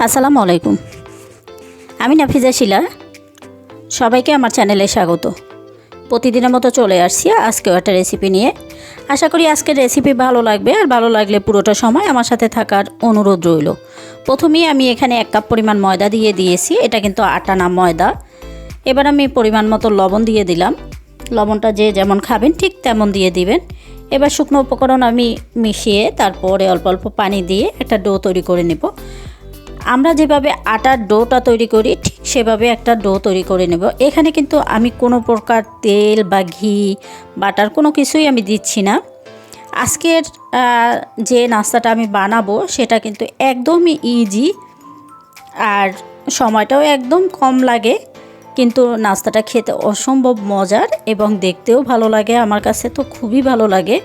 আসসালামু আলাইকুম। আমি নাফিজা শিলা। সবাইকে আমার চ্যানেলে স্বাগত। প্রতিদিনের মতো চলে আসছি আজকেও একটা রেসিপি নিয়ে। আশা করি আজকের রেসিপি ভালো লাগবে, আর ভালো লাগলে পুরোটা সময় আমার সাথে থাকার অনুরোধ রইল। প্রথমেই আমি এখানে 1 কাপ পরিমাণ ময়দা দিয়ে দিয়েছি। এটা কিন্তু আটা না, ময়দা। এবার আমি পরিমাণ মতো লবণ দিয়ে দিলাম। লবণটা যে যেমন খাবেন ঠিক তেমন দিয়ে দিবেন। এবার শুকনো উপকরণ আমি মিশিয়ে তারপরে অল্প অল্প পানি দিয়ে একটা ডো তৈরি করে নেব। আমরা যেভাবে আটার ডোটা তৈরি করি ঠিক সেভাবে একটা ডো তৈরি করে নেব। এখানে কিন্তু আমি কোনো প্রকার তেল বা ঘি, বাটার কোনো কিছুই আমি দিচ্ছি না। আজকের যে নাস্তাটা আমি বানাবো সেটা কিন্তু একদমই ইজি, আর সময়টাও একদম কম লাগে, কিন্তু নাস্তাটা খেতে অসম্ভব মজার এবং দেখতেও ভালো লাগে। আমার কাছে তো খুবই ভালো লাগে।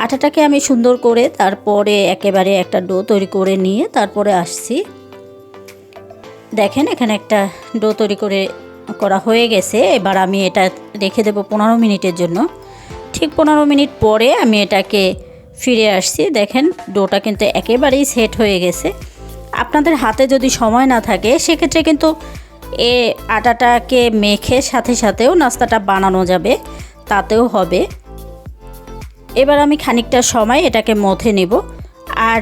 আটাটাকে আমি সুন্দর করে তারপরে একেবারে একটা ডো তৈরি করে নিয়ে তারপরে আসছি। দেখেন এখানে একটা ডো তৈরি করা হয়ে গেছে। এবার আমি এটা রেখে দেব 15 মিনিটের জন্য। ঠিক 15 মিনিট পরে আমি এটাকে ফিরে আসছি। দেখেন ডোটা কিন্তু একেবারেই সেট হয়ে গেছে। আপনাদের হাতে যদি সময় না থাকে সেক্ষেত্রে কিন্তু আটাটাকে মেখে সাথে সাথেও নাস্তাটা বানানো যাবে, তাতেও হবে। এবার আমি খানিকটা সময় এটাকে মথে নেব। আর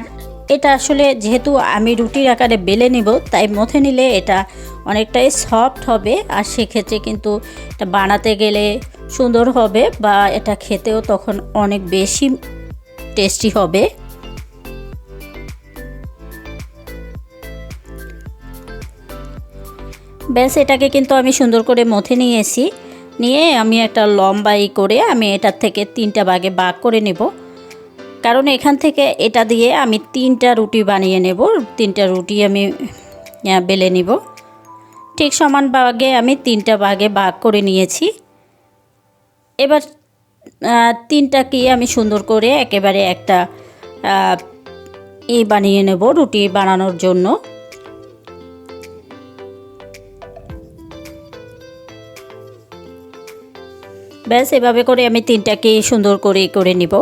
এটা আসলে যেহেতু আমি রুটির আকারে বেলে নেব, তাই মথে নিলে এটা অনেকটাই সফট হবে, আর সেক্ষেত্রে কিন্তু এটা বানাতে গেলে সুন্দর হবে, বা এটা খেতেও তখন অনেক বেশি টেস্টি হবে। ব্যাস এটাকে কিন্তু আমি সুন্দর করে মথে নিয়েছি। নিয়ে আমি একটা লম্বা করে আমি এটার থেকে 3টা ভাগে ভাগ করে নেব, কারণ এখান থেকে এটা দিয়ে আমি 3টা রুটি বানিয়ে নেব। 3টা রুটি আমি বেলে নিব। ঠিক সমান ভাগে আমি 3টা ভাগে ভাগ করে নিয়েছি। এবার 3টাকে আমি সুন্দর করে একেবারে একটা বানিয়ে নেব রুটি বানানোর জন্য। ব্যাস এভাবে করে আমি 3টাকে সুন্দর করে নিব।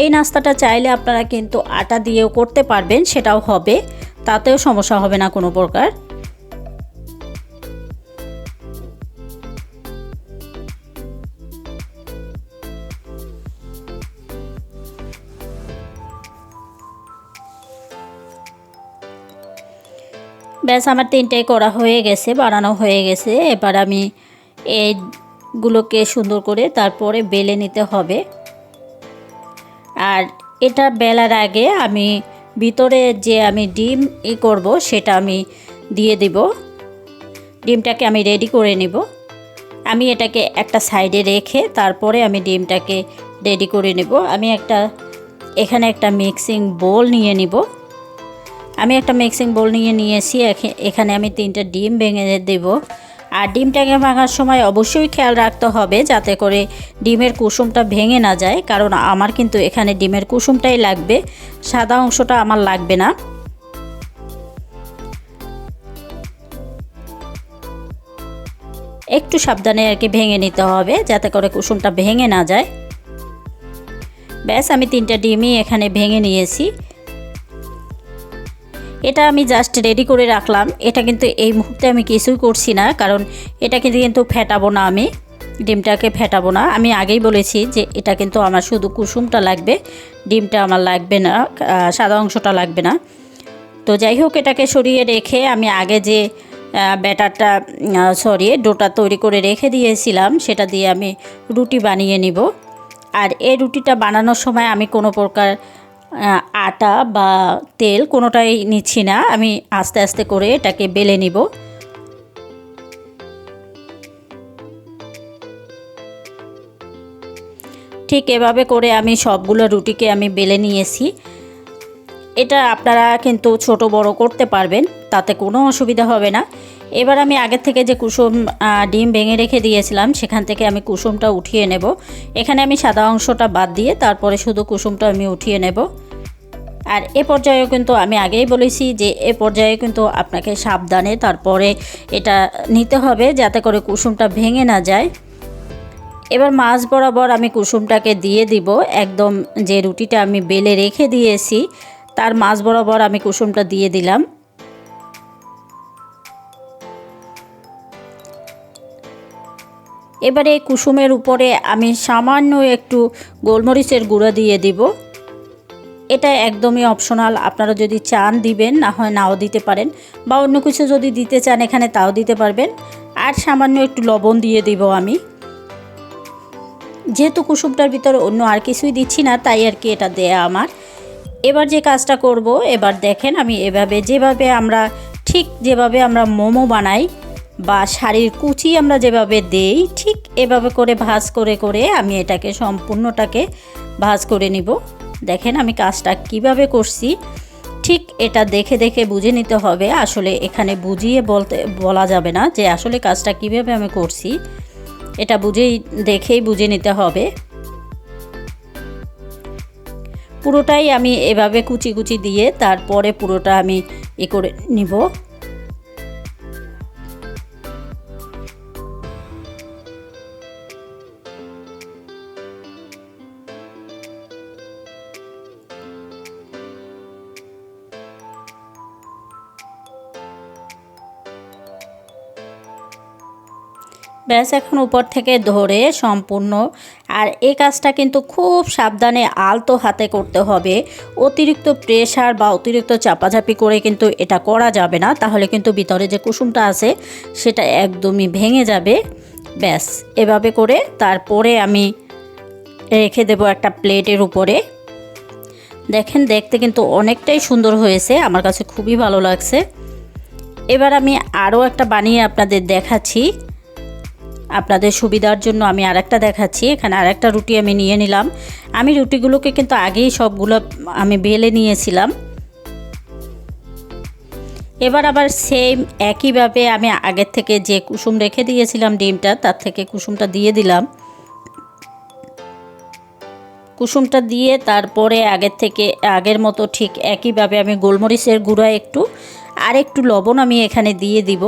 এই নাস্তাটা চাইলে আপনারা কিন্তু আটা দিয়েও করতে পারবেন, সেটাও হবে, তাতেও সমস্যা হবে না কোনো প্রকার। ব্যাস আমার 3টাই করা হয়ে গেছে, বানানো হয়ে গেছে। এবার আমি এইগুলোকে সুন্দর করে তারপরে বেলে নিতে হবে। আর এটা বেলার আগে আমি ভিতরে যে আমি ডিম করব সেটা আমি দিয়ে দিব। ডিমটাকে আমি রেডি করে নেব। আমি এটাকে একটা সাইডে রেখে তারপরে আমি ডিমটাকে রেডি করে নেব। আমি এখানে একটা মিক্সিং বোল নিয়ে নিব। আমি একটা মিক্সিং বোল নিয়েছি। এখানে আমি 3টা ডিম ভেঙে দেব। আর ডিমটাকে ভাঙার সময় অবশ্যই খেয়াল রাখতে হবে যাতে করে ডিমের কুসুমটা ভেঙে না যায়, কারণ আমার কিন্তু এখানে ডিমের কুসুমটাই লাগবে, সাদা অংশটা আমার লাগবে না। একটু সাবধানে আর কি ভেঙে নিতে হবে যাতে করে কুসুমটা ভেঙে না যায়। ব্যাস আমি 3টা ডিমই এখানে ভেঙে নিয়েছি। এটা আমি জাস্ট রেডি করে রাখলাম। এটা কিন্তু এই মুহূর্তে আমি কিছুই করছি না, কারণ এটা কিন্তু ফেটাবো না, আমি ডিমটাকে ফেটাবো না। আমি আগেই বলেছি যে এটা কিন্তু আমার শুধু কুসুমটা লাগবে, ডিমটা আমার লাগবে না, সাদা অংশটা লাগবে না। তো যাই হোক, এটাকে সরিয়ে রেখে আমি আগে যে ডোটা তৈরি করে রেখে দিয়েছিলাম সেটা দিয়ে আমি রুটি বানিয়ে নিব। আর এই রুটিটা বানানোর সময় আমি কোনো প্রকার আটা বা তেল কোনোটাই নিচ্ছি না। আমি আস্তে আস্তে করে এটাকে বেলে নিব। ঠিক এভাবে করে আমি সবগুলো রুটিকে আমি বেলে নিয়েছি। এটা আপনারা কিন্তু ছোট বড় করতে পারবেন, তাতে কোনো অসুবিধা হবে না। এবার আমি আগের থেকে যে কুসুম ডিম ভেঙে রেখে দিয়েছিলাম সেখান থেকে আমি কুসুমটা উঠিয়ে নেব। এখানে আমি সাদা অংশটা বাদ দিয়ে তারপরে শুধু কুসুমটা আমি উঠিয়ে নেব। আর এ পর্যায়েও কিন্তু আমি আগেই বলেছি যে এ পর্যায়ে কিন্তু আপনাকে সাবধানে তারপরে এটা নিতে হবে যাতে করে কুসুমটা ভেঙে না যায়। এবার মাছ বরাবর আমি কুসুমটাকে দিয়ে দিব, একদম যে রুটিটা আমি বেলে রেখে দিয়েছি তার মাছ বরাবর আমি কুসুমটা দিয়ে দিলাম। এবারে কুসুমের উপরে আমি সামান্য একটু গোলমরিচের গুঁড়া দিয়ে দিব। এটা একদমই অপশনাল, আপনারা যদি চান দিবেন, না হয় নাও দিতে পারেন, বা অন্য কিছু যদি দিতে চান এখানে তাও দিতে পারবেন। আর সামান্য একটু লবণ দিয়ে দিব আমি, যেহেতু কুসুমটার ভিতরে অন্য আর কিছুই দিচ্ছি না তাই আর কি এটা দেয়া আমার। এবার যে কাজটা করব, এবার দেখেন আমি এভাবে যেভাবে আমরা ঠিক যেভাবে আমরা মোমো বানাই বা শাড়ির কুচি আমরা যেভাবে দেই ঠিক এভাবে করে ভাঁজ করে করে আমি এটাকে সম্পূর্ণটাকে ভাঁজ করে নিব। দেখেন আমি কাজটা কিভাবে করছি, ঠিক এটা দেখে দেখে বুঝে নিতে হবে। আসলে এখানে বুঝিয়ে বলা যাবে না যে আসলে কাজটা কিভাবে আমি করছি, এটা দেখেই বুঝে নিতে হবে। পুরোটাই আমি এভাবে কুচি কুচি দিয়ে তারপরে পুরোটা আমি করে নিব। ব্যাস এখন উপর থেকে ধরে সম্পূর্ণ, আর এই কাজটা কিন্তু খুব সাবধানে আলতো হাতে করতে হবে। অতিরিক্ত প্রেসার বা অতিরিক্ত চাপাচাপি করে কিন্তু এটা করা যাবে না, তাহলে কিন্তু ভিতরে যে কুসুমটা আছে সেটা একদমই ভেঙে যাবে। ব্যাস এভাবে করে তারপরে আমি রেখে দেব একটা প্লেটের উপরে। দেখেন দেখতে কিন্তু অনেকটাই সুন্দর হয়েছে, আমার কাছে খুবই ভালো লাগছে। এবার আমি আরও একটা বানিয়ে আপনাদের দেখাচ্ছি, আপনাদের সুবিধার জন্য আমি আরেকটা দেখাচ্ছি। এখানে আরেকটা রুটি আমি নিয়ে নিলাম। আমি রুটিগুলোকে কিন্তু আগেই সবগুলো আমি বেলে নিয়েছিলাম। এবার আবার সেম একইভাবে আমি আগের থেকে যে কুসুম রেখে দিয়েছিলাম ডিমটা, তার থেকে কুসুমটা দিয়ে দিলাম। কুসুমটা দিয়ে তারপরে আগের মতো ঠিক একইভাবে আমি গোলমরিচের গুঁড়া আর একটু লবণ আমি এখানে দিয়ে দিব।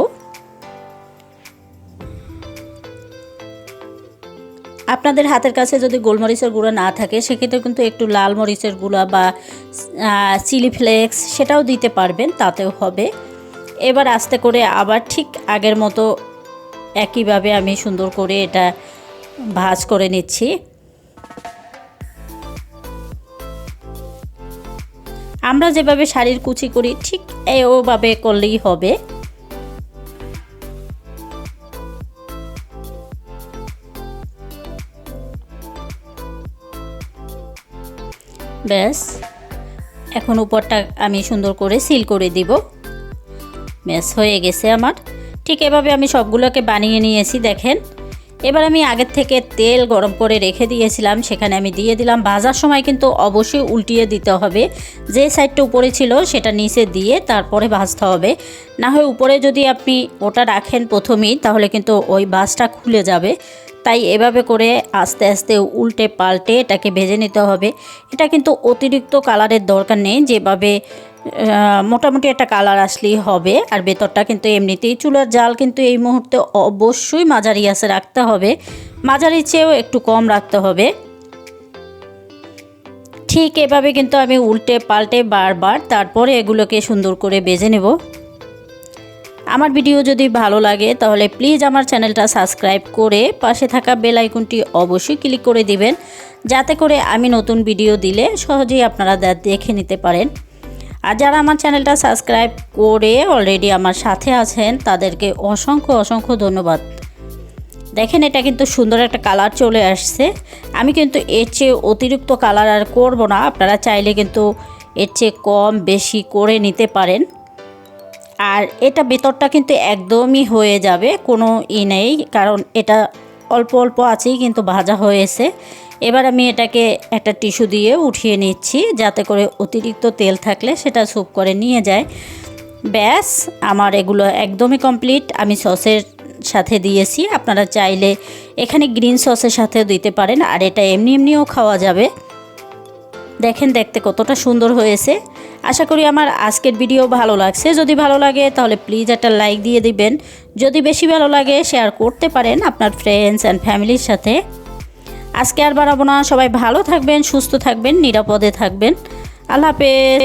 আপনাদের হাতের কাছে যদি গোলমরিচের গুঁড়া না থাকে সেক্ষেত্রে কিন্তু একটু লাল মরিচের গুঁড়া বা চিলি ফ্লেক্স সেটাও দিতে পারবেন, তাতেও হবে। এবার আস্তে করে আবার ঠিক আগের মতো একইভাবে আমি সুন্দর করে এটা ভাঁজ করে নিচ্ছি। আমরা যেভাবে শাড়ির কুচি করি ঠিক ওভাবে করলেই হবে। ব্যাস এখন উপরটা আমি সুন্দর করে সিল করে দিব। ব্যাস হয়ে গেছে আমার। ঠিক এভাবে আমি সবগুলোকে বানিয়ে নিয়েছি। দেখেন এবার আমি আগের থেকে তেল গরম করে রেখে দিয়েছিলাম, সেখানে আমি দিয়ে দিলাম। ভাজার সময় কিন্তু অবশ্যই উল্টিয়ে দিতে হবে, যে সাইডটা উপরে ছিল সেটা নিচে দিয়ে তারপরে ভাজতে হবে। না হয় উপরে যদি আপনি ওটা রাখেন প্রথমেই তাহলে কিন্তু ওই ভাজটা খুলে যাবে। তাই এভাবে করে আস্তে আস্তে উল্টে পাল্টে এটাকে ভেজে নিতে হবে। এটা কিন্তু অতিরিক্ত কালারের দরকার নেই, যেভাবে মোটামুটি একটা কালার আসলেই হবে। আর ভেতরটা কিন্তু এমনিতেই চুলার জাল কিন্তু এই মুহূর্তে অবশ্যই মাঝারি আঁচে রাখতে হবে, মাঝারির চেয়েও একটু কম রাখতে হবে। ঠিক এভাবে কিন্তু আমি উল্টে পাল্টে বারবার তারপরে এগুলোকে সুন্দর করে ভেজে নেব। আমার ভিডিও যদি ভালো লাগে তাহলে প্লিজ আমার চ্যানেলটা সাবস্ক্রাইব করে পাশে থাকা বেল আইকনটি অবশ্যই ক্লিক করে দিবেন, যাতে করে আমি নতুন ভিডিও দিলে সহজেই আপনারা দেখে নিতে পারেন। আর যারা আমার চ্যানেলটা সাবস্ক্রাইব করে অলরেডি আমার সাথে আছেন তাদেরকে অসংখ্য অসংখ্য ধন্যবাদ। দেখেন এটা কিন্তু সুন্দর একটা কালার চলে আসছে। আমি কিন্তু এর চেয়ে অতিরিক্ত কালার আর করব না, আপনারা চাইলে কিন্তু এর চেয়ে কম বেশি করে নিতে পারেন। আর এটা ভেতরটা কিন্তু একদমই হয়ে যাবে, কোনো নেই, কারণ এটা অল্প অল্প আছেই কিন্তু ভাজা হয়েছে। এবার আমি এটাকে একটা টিস্যু দিয়ে উঠিয়ে নিচ্ছি, যাতে করে অতিরিক্ত তেল থাকলে সেটা স্যুপ করে নিয়ে যায়। ব্যাস আমার এগুলো একদমই কমপ্লিট। আমি সসের সাথে দিয়েছি, আপনারা চাইলে এখানে গ্রিন সসের সাথেও দিতে পারেন, আর এটা এমনিও খাওয়া যাবে। দেখেন দেখতে কতটা সুন্দর হয়েছে। আশা করি আমার আজকের ভিডিও ভালো লাগছে। যদি ভালো লাগে তাহলে প্লিজ একটা লাইক দিয়ে দিবেন। যদি বেশি ভালো লাগে শেয়ার করতে পারেন আপনার ফ্রেন্ডস অ্যান্ড ফ্যামিলির সাথে। আজকে আর বাড়াবো না, সবাই ভালো থাকবেন, সুস্থ থাকবেন, নিরাপদে থাকবেন। আল্লাহ হাফেজ।